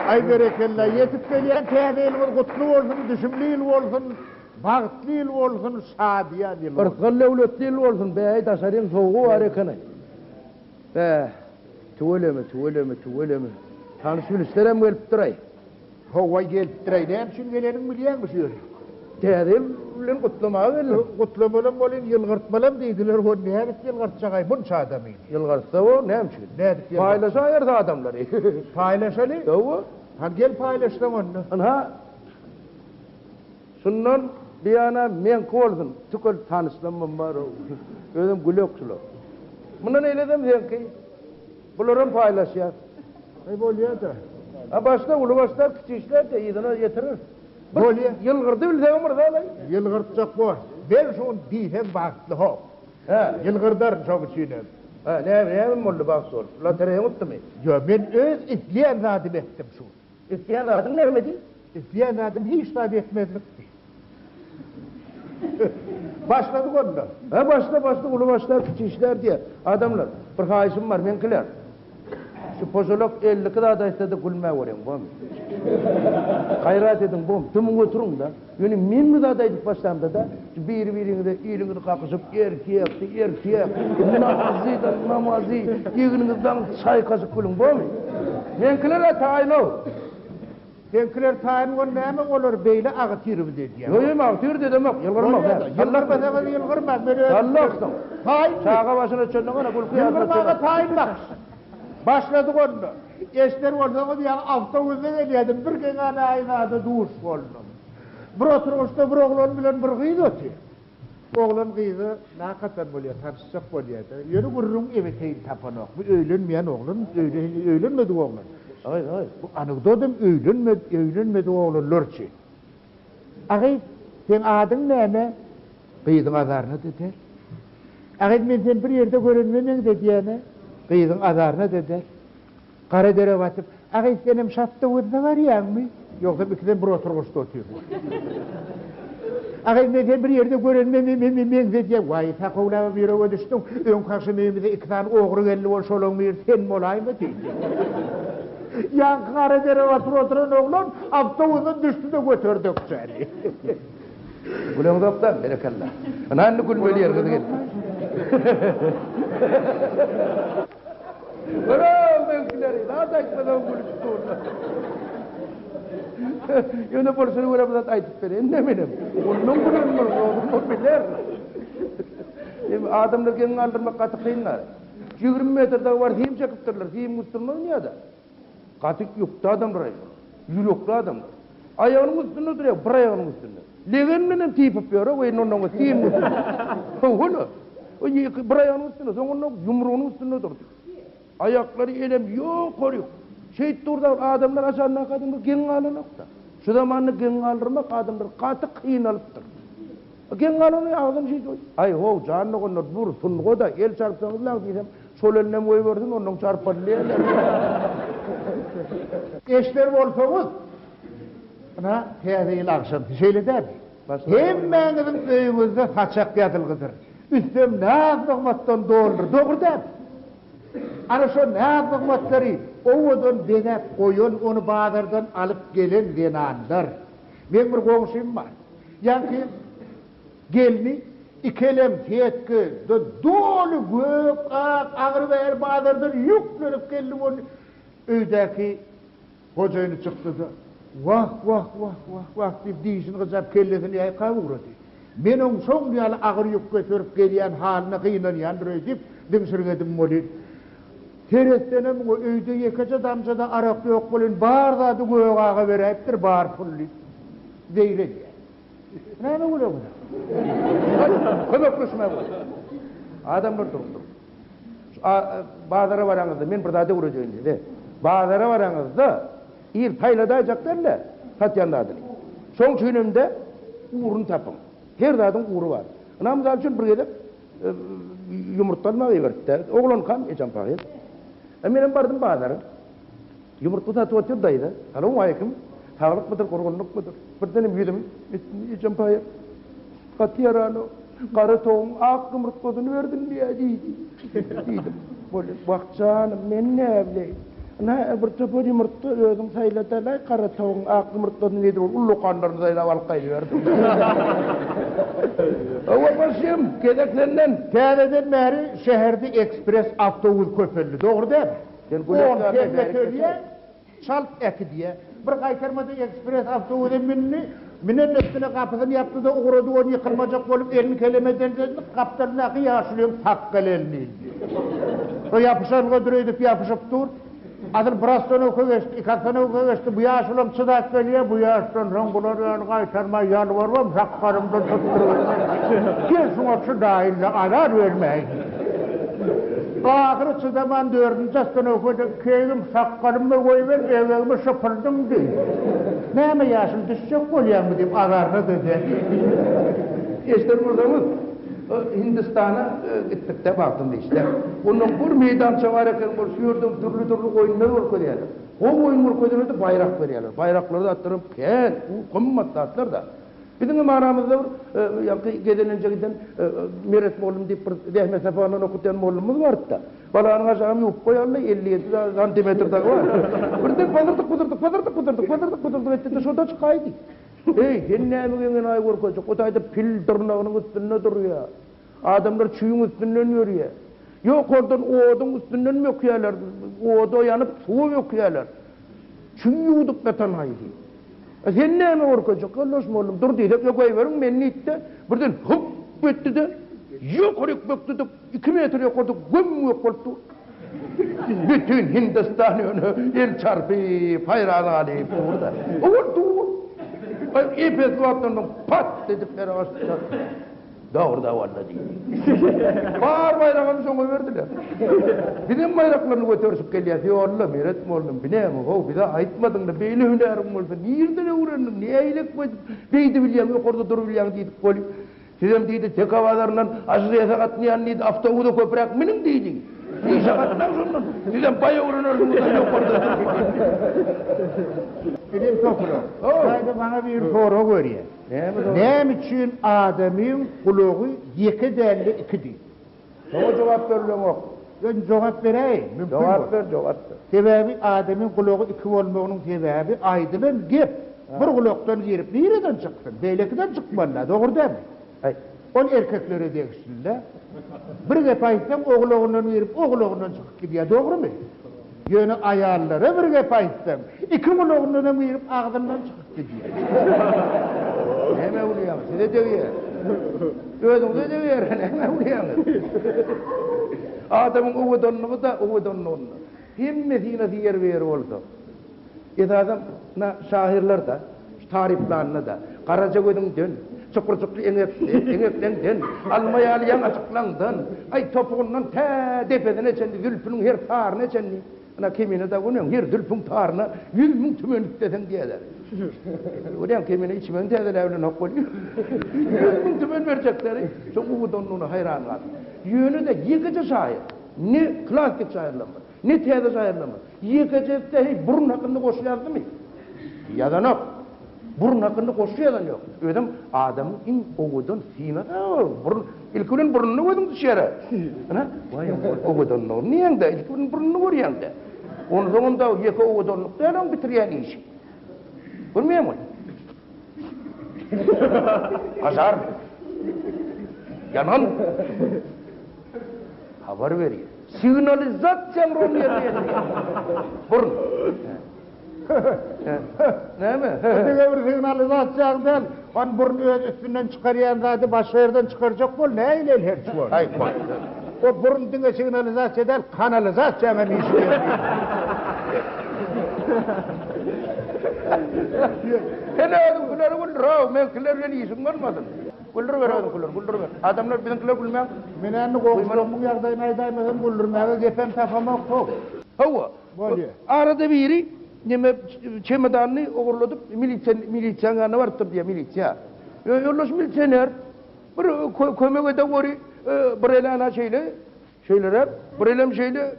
Ay berekella yetip gelen täzeýil gutly bolsun, düşümli bolsun, bagtly bolsun, şadiýa dil. Irkılle uletli bolsun, beýi daşaryň soğugy bar ekeni. Tüweleme. Tanış bilişlerem gelip duray. Howay gelip duray, näme üçin gelenin bilýän mi şöyle? Täzeýil bilen gutlamagy gelip. Gutlamalam bolyn, ýylgyrtmalam diýdiler, ho näme ýylgyrtjagay bunça adamy. Ýylgyrtsa o näme üçin? Nädip Paýlaşa ýerdi adamlar. Paýlaşaly? Ýogy. Han gel paýlaşdyň onu. Ana. Şundan diýana men koldum, tükül tanışlamam bar. Özüm gülekçilo. Mundan eýledem diýenki. Bularam paýlaşýar. Ay bolýar da. Başda ulu başlar kiçikler de ýygyna ýetirir. Bolýar. Ýylgyrdy bilsem mırdaly. Ýylgyrtjak bolar. Ben şoň diýsem bagtly ho. Ýylgırdar şoň üçin. Näme molly bak sor. La tereýin utmy. Yo men öz isleýän zadymy etdim şu. İsteyen zadyň näme di? İsleýän zadym hiç tabi etmezlikdi. Başladyk onda. Başta ulu başlar kiçikler diye adamlar. Bir haýşym var men kiler. Şu pozolok 50 da istedi gülme göreyim bu. Gayrat edin bu. Tümün oturun da. Yani men mi da daydık başlamda da bir-biriňize ýylyňyzy kakyşyp erkek. Namazy, ýygyňyzdan çay kaşyk gülüň bu mu? Menkiler taýyno. Menkiler taýyn gon näme bolar beýle agtyryp diýýär. Yo agtyr dedemek, ýylgyrmak. Ýylgyrmak. Allah'tan. Taýyn. Çağa başyna çöndüňe gülki ýylgyrmaga taýynmak. Başladyk onda. Eşler bolsa diýär awtobusda gelýärdim, bir gene aýnada duş boldum. Bir oturuşda bir oglan bilen bir gyz ötdi. Oglan gyzy näkatar bolýar, tartışjak bolýar. Ýöne gurrun ebeteýin tapanok. Bu öýlenmeýän oglan, öýlenmedi oglan. Ay. Bu anekdotum öýlenmedi oglanlarçy. Agay, sen adyň näme? Gyzyň azaryna dediler. Agay men sen bir ýerde görenmeňiň dediýäne. Gyzyň azaryna dediler. Kara dere batıp, agay senem şatda wızda barýarmy? Ýoksa ikiden bir oturuşda oturýar. Agay men bir ýerde görenmem men diýär, "Way, takowlama bir ýere düşdüm. Öň karşymda iki tane ogry geldi, ol şolaň bir sen bolaýmy?" diýdi. Ýa kara dere batyp oturan oglan awtobusdan düşdi de götürdük çäri. Gülen doktor berekalla. Ananny gülmeli ýerge git. Bravo benkileri, daha da ekmeden gülüştü orada. Yine polisini uğramadan aytıp verin, ne benim? Onun gülüşmür, onu bilir. Adamlar kendini aldırmak katı kıyınlar. 20 metrede var, hiyim çekiptirler, hiyim Müslüman niye da? Katık yoktu adamlar, yürüyoktu adamlar. Ayağının üstünde duruyor, bir ayağının üstünde. Leğenle tiyip yapıyor, o onun onu hiyim üstünde. Onu, bir ayağının üstünde, sonra yumruğunun üstünde durdu. Ayakları elem yok koruyor. Şehit durda adamlar aşağına kadınlar gen alınıptı. Şu zamanı gen aldırmak adamlar katı kıyınalıptır. Gen alını ağzın şey koy. Ay ho canlı konur dur sungo da el çarpsanız lan diysem sol eline boy versin onun çarparlıya. Eşler bolsanız bana täzeýil akşam şeýle der. Hemmeňiziň öýüňizde saçak ýatylgydyr. Üstem näzmatdan doldur. Dogry der. Ana şu näzmatları owadan denep koyun onu bazardan alıp gelen denanlar. Men bir goňşym var. Ýa-ki gelni ikelem tetki dolu gök agry ber bazardan ýüklenip geldi onu öýdäki hojaýyny çykdy da wah diýip diýişini gyzap kellesini ýaýka ugrady. Men oň şoň ýaly agry ýük götürip gelýän halyna gynanýan diýip diňşirgedim moly. Teretdenem o öýde ýekeçe damjada arak ýok bolan bar zady gögaga beripdir bar pully. Deýle. Näme bolar bu? Kömekleşme bu. Adamlar durdu. Bazara baraňyzda men bir zady urajagyn dedi. Bazara baraňyzda ir taýlada jakdarlar. Satýanlardy. Şoň çüýnümde urun tapyň. Her zadyň uru bar. Ana mysal üçin bir gedip yumurtlanma berdi. Oglan kam eçen paýy. Benim bardım bazara. Yumurta satıp oturdydy. Assalamu alaykum. Sağlık mıdır, korgunluk mudur? Birdenim ýüzüm, içim paýy. Katýarano, kara toň, ak yumurtladyny berdin diýdi. Diýdim. Bolu wagtçan men näme? Ne bir topu yumurta özüm saylatalay kara tavuğun ak yumurtlarını nedir ullu kanlarını sayla alkaylı verdim. Ova başım gedeklerinden. Täreden beri şehirde ekspres avtobus köpelli. Doğru değil mi? Yani 10 guletlerle kilometreye çalt eki diye. Bir kaytarmada ekspres avtobusa minen üstüne kapısını yaptı da uğradı onu yıkılmacak olup elini kelemeden dedi. Kaptanına ki yaşlıyım takkal elini. O yapışan ödürüydük yapışıp dur. Adıl braston oku geçti, ikatan oku geçti. Bu yaşlıyım çıdak geliyor. Bu yaşlıyım ranguları yani kaytarma yalvarmam. Sakkarımda tutturuyor. Gelsin o çıdağıyla arar vermeyin. Ahırı çıdaman 4. astan okudu. Keyim sakkarımı koyuver, evimi şıpırdım değil. Neyme yaşım düşecek oluyor mu diyeyim, ağarını dedi. İşte buradamız Hindistan'a gittik de baktım işte. Onun bir meydan çavarken yurdum türlü oyunlar var koyuyorlar. O oyun koyuyorlar bayrak veriyorlar. Bayrakları da attırıp ken, kımmatlı atlar da. Bizim aramızda gedinince giden Meret Moğlum deyip Dehme Sefa'nın okutan Moğlumuz vardı da. Balağının aşağımı yup koyarlar 57 santimetrede var. Birden pazırdık etti de şurada çıkaydı. Hennemi ay korkacak. O da pil tırnağının üstünde duruyor. Adamlar çuyun üstünden yürüyor. Yok oradan oğudun üstünden mi okuyorlar? Oğuda yanıp suyu okuyorlar. Çuyu yuduk betanaydı. Sen neyme korkacak? Allah'ım oğlum dur deyip yok ayverin beni itti. Birden hıp etti de yok oraya baktı da 2 metre yukarıda göm yok oldu. Bütün Hindistan'ı el çarpıp hayran alayıp burada. Oldu. İpet vatandan pat dedikleri açtılar. Doğruda vallahi değil. Bağır bayrağını sonra verdiler. Bizim bayraklarını götürüp geliyor. Allah Meret mi oldum? Bileyim mi? Bir daha ayıtmadın da beyli hünerim oldu. Nerede ne uğrandın? Niye eylek koydun? Beydi bileyim yok orada dur bileyim deydik koyup. Sizem deydi tek havalarından aşırıya sakatlayan deydi. Avtobuda köprek minin deydi. İyi sakatlar sonundan. Sizem paya uğranırsın buradan yok orada. Bilim toplu. Sayda bana bir soru görüyor. Ne için adamın kulağı 2 değerli 2 değil? Sana cevap veriyorum yok. Ben cevap vereyim. Cevap ver. Sebebi adamın kulağı 2 olmağının sebebi aydının gep. Bir kulaktan girip nereden çıksın? Beylekten çıkmalı. Doğru değil mi? On erkeklere değişsinler. Bir gep aytsam oğlağından girip oğlağından çıkıp gidiyor. Doğru mu? Yönü ayarlara bir gep aytsam 2 kulağından girip ağzından çıkıp gidiyor. Neme ulayamız? Size dövüyor. Özünüze dövüyor. Neme ulayamız? Adamın uğudonluğu da uğudonluğunu. Himmesine diyer veri oldu. Adam şahirler de, tariflarını da, Karacagöy'ün dön, çukur enekten dön, almayalıyan açıklandın, ay topuğundan tepedine çendi, zülfünün her tarına çendi. Kemine de bunun her zülfün tarına 100.000 tümenlik desen diyeler. Ulan kemine içmen diyeler evlen hak oluyor. 100.000 tümen verecekleri. Çok uğudonluğuna hayran kaldı. Yönü de yıkıcı şair. Ne klasik şairlama, ne tiyatro şairlama. Yıkıcı de burun hakkında koşuyordu mu? Ya da yok. Burun hakkında koşuyordu yok. Ödüm adamın in uğudon sina. İlkinin burnunu koydum dışarı. Vay uğudonluğu. Niye de? İlkinin burnunu koruyan da. Onun sonunda yıkı uğudonluk da bitiriyen iş. Bilmiyor musun? Azar. Yanan. Haber veriyor. Signalizasyon rolü yapıyor. Burun. Ne mi? Öteki bir signalizasyon on burnu üstünden çıkarıyan zaten başka yerden çıkaracak bol ne eyle her çıkar. Ay bak. O burun dinle signalizasyon değil kanalizasyona bir iş veriyor. Sen adam kulları kulları men kulları iyi sunmadın. Kulları ver adam kulları ver. Adamlar bizim kulları kulmam. Menen qoğuşluğumun yağdayın aydaymasın buldurmağa gepem tafamak yok. Hava. Arada biri neme çemedanını uğurladıp militsanlarına vartıp diye militsa. Yolluş militsener. Bir kömege de var. Bir elana şeyler. Bir elem şeyle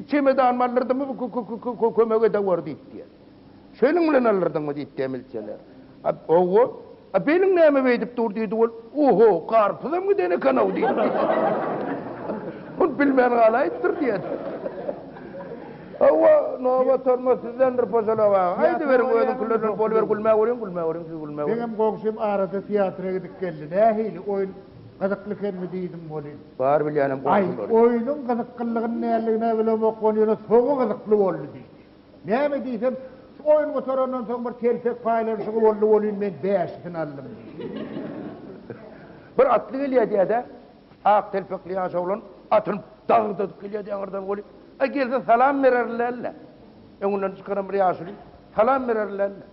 çemedan mallarda mı kömege de var diye. Şöyle mi alırdan mı diye militseler. Oğu. Benim neme edip durduydu ol. Oho karpuzum mu dene kanav diye. Onu bilmeyen alayıttır diye. Awa nova torma sizdendir pozala wa. Haydi verin oyun kullarını bol ver gülme siz gülme verin. Benim goňşym arada tiyatroya gidip geldi. Nähili oyun gyzykly kelme diýdim bolýan. Bar bilýanem Ay, bolsun. oyunun gyzyklygyny näligine bilem okonyny soňy gyzykly boldy diýdi. Näme diýsem, oyun otarandan soň bir telpek paýlar şuňy bolýan men 5 finalym. Bir atly gelýär de, ak telpekli ýaşawlan atyn dagda gelýär ýaňyrdan bolup. Gelse salam vererlerle. Ondan çıkaran bir yaşlı. Salam vererlerle.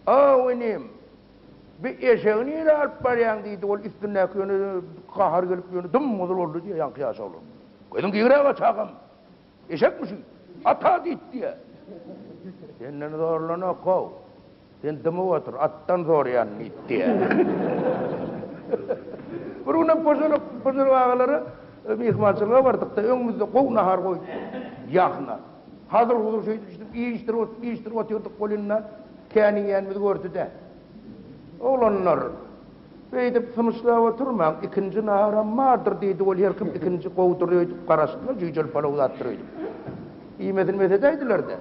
Oğlum. Bir eşeğini ile alıp baryan deydi. O üstüne yönü kahar gelip yönü dım mıdır oldu diye yankı yaşlı. Koydum ki yürek açağım. Eşek misin? Ata deyit diye. Senden zorlana kov. Sen dımı otur. Attan zor yani diye. Bunun pozunu ağaları mihmançılığa vardık da önümüzde kov nahar koydu. Yakına. Hazır hudur şeydi işte, iyiştir oturduk kolununa. Kendi yenimizi gördü de. Oğlanlar. Beydip sınışlığa oturmam. İkinci nahara mardır deydi. Ol herkim ikinci kovduruyordu. Karasında cücel para uzattırıyordu. İyi mesedeydiler de.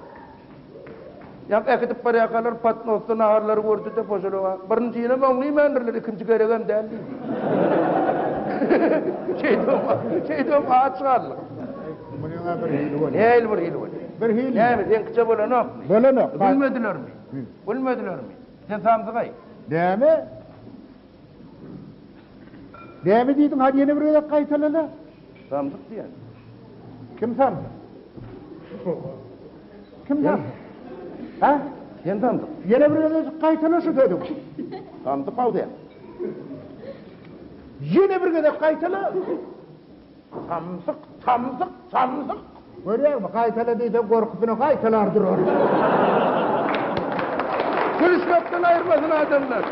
Yak ekitip paraya kalır patnoslu naharları gördü de pozuluğa. Birinci yine bağlayayım endirler. İkinci gereken değil. Şeydom ağaç çıkarlı. Bunun bir hili var. Ne hili var hili var? Bir hili. Ne mi? Sen kıça böyle ne? Böyle ne? Bilmediler mi? Bilmediler mi? Sen samsıkay. Näme? Näme diýdin? Hadi ýene bir ýere gaýtalala. Samsık diýen. Kim samsyk? Kim samsyk? Ha? Sen samsık. Ýene bir ýere gaýtala şu dedim. Samsık baw diýen. Ýene bir ýere gaýtala. Samsık. Görýärmi? Gaýtala diýsem gorkusyna gaýtalardyr o. Gülüşmekten ayırmasın adamlar.